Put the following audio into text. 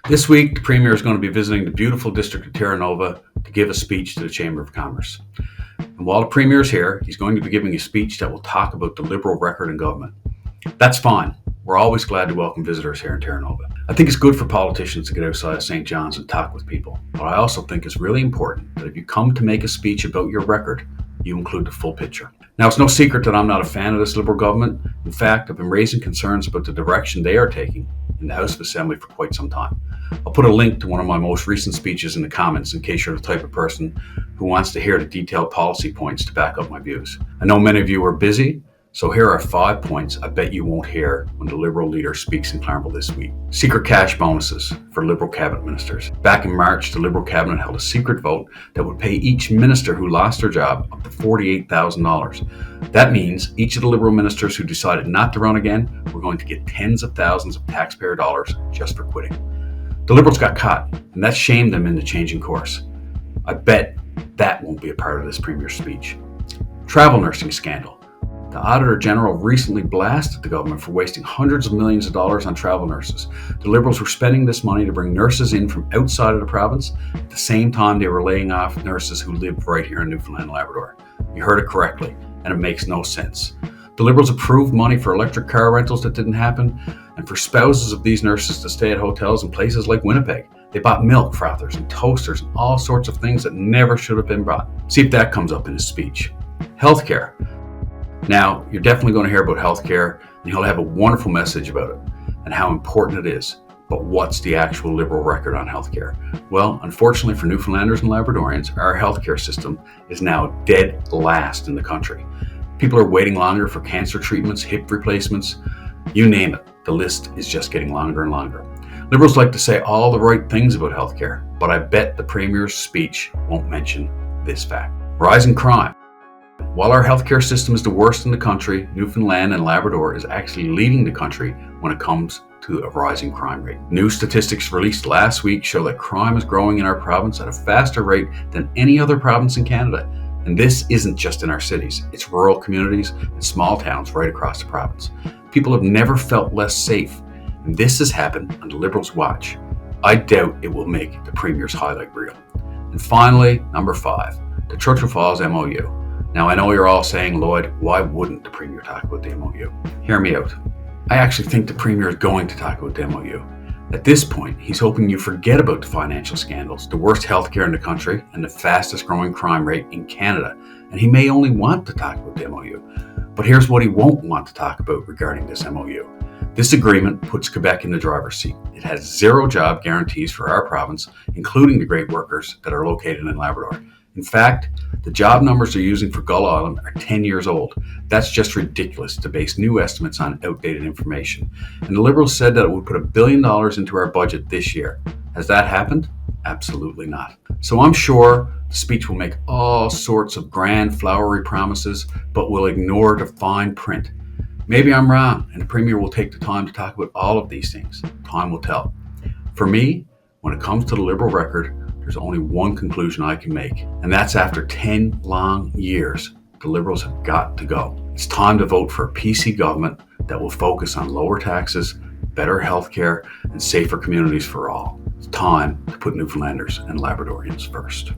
This week, the Premier is going to be visiting the beautiful district of Terra Nova to give a speech to the Chamber of Commerce. And while the Premier is here, he's going to be giving a speech that will talk about the Liberal record in government. That's fine. We're always glad to welcome visitors here in Terra Nova. I think it's good for politicians to get outside of St. John's and talk with people. But I also think it's really important that if you come to make a speech about your record, you include the full picture. Now, it's no secret that I'm not a fan of this Liberal government. In fact, I've been raising concerns about the direction they are taking in the House of Assembly for quite some time. I'll put a link to one of my most recent speeches in the comments in case you're the type of person who wants to hear the detailed policy points to back up my views. I know many of you are busy, so here are 5 points I bet you won't hear when the Liberal leader speaks in Clarenville this week. Secret cash bonuses for Liberal cabinet ministers. Back in March, the Liberal cabinet held a secret vote that would pay each minister who lost their job up to $48,000. That means each of the Liberal ministers who decided not to run again were going to get tens of thousands of taxpayer dollars just for quitting. The Liberals got caught, and that shamed them into changing course. I bet that won't be a part of this Premier's speech. Travel nursing scandal. The Auditor General recently blasted the government for wasting hundreds of millions of dollars on travel nurses. The Liberals were spending this money to bring nurses in from outside of the province at the same time they were laying off nurses who lived right here in Newfoundland and Labrador. You heard it correctly, and it makes no sense. The Liberals approved money for electric car rentals that didn't happen, and for spouses of these nurses to stay at hotels in places like Winnipeg. They bought milk frothers and toasters and all sorts of things that never should have been bought. See if that comes up in his speech. Healthcare. Now, you're definitely going to hear about healthcare, and he'll have a wonderful message about it and how important it is. But what's the actual Liberal record on healthcare? Well, unfortunately for Newfoundlanders and Labradorians, our healthcare system is now dead last in the country. People are waiting longer for cancer treatments, hip replacements, you name it. The list is just getting longer and longer. Liberals like to say all the right things about healthcare, but I bet the Premier's speech won't mention this fact. Rising crime. While our healthcare system is the worst in the country, Newfoundland and Labrador is actually leading the country when it comes to a rising crime rate. New statistics released last week show that crime is growing in our province at a faster rate than any other province in Canada. And this isn't just in our cities, it's rural communities and small towns right across the province. People have never felt less safe, and this has happened on the Liberals' watch. I doubt it will make the Premier's highlight reel. And finally, number 5, the Churchill Falls MOU. Now, I know you're all saying, Lloyd, why wouldn't the Premier talk about the MOU? Hear me out. I actually think the Premier is going to talk about the MOU. At this point, he's hoping you forget about the financial scandals, the worst healthcare in the country, and the fastest growing crime rate in Canada. And he may only want to talk about the MOU. But here's what he won't want to talk about regarding this MOU. This agreement puts Quebec in the driver's seat. It has 0 job guarantees for our province, including the great workers that are located in Labrador. In fact, the job numbers they're using for Gull Island are 10 years old. That's just ridiculous to base new estimates on outdated information. And the Liberals said that it would put $1 billion into our budget this year. Has that happened? Absolutely not. So I'm sure the speech will make all sorts of grand, flowery promises, but will ignore the fine print. Maybe I'm wrong, and the Premier will take the time to talk about all of these things. Time will tell. For me, when it comes to the Liberal record, there's only one conclusion I can make, and that's after 10 long years, the Liberals have got to go. It's time to vote for a PC government that will focus on lower taxes, better healthcare, and safer communities for all. It's time to put Newfoundlanders and Labradorians first.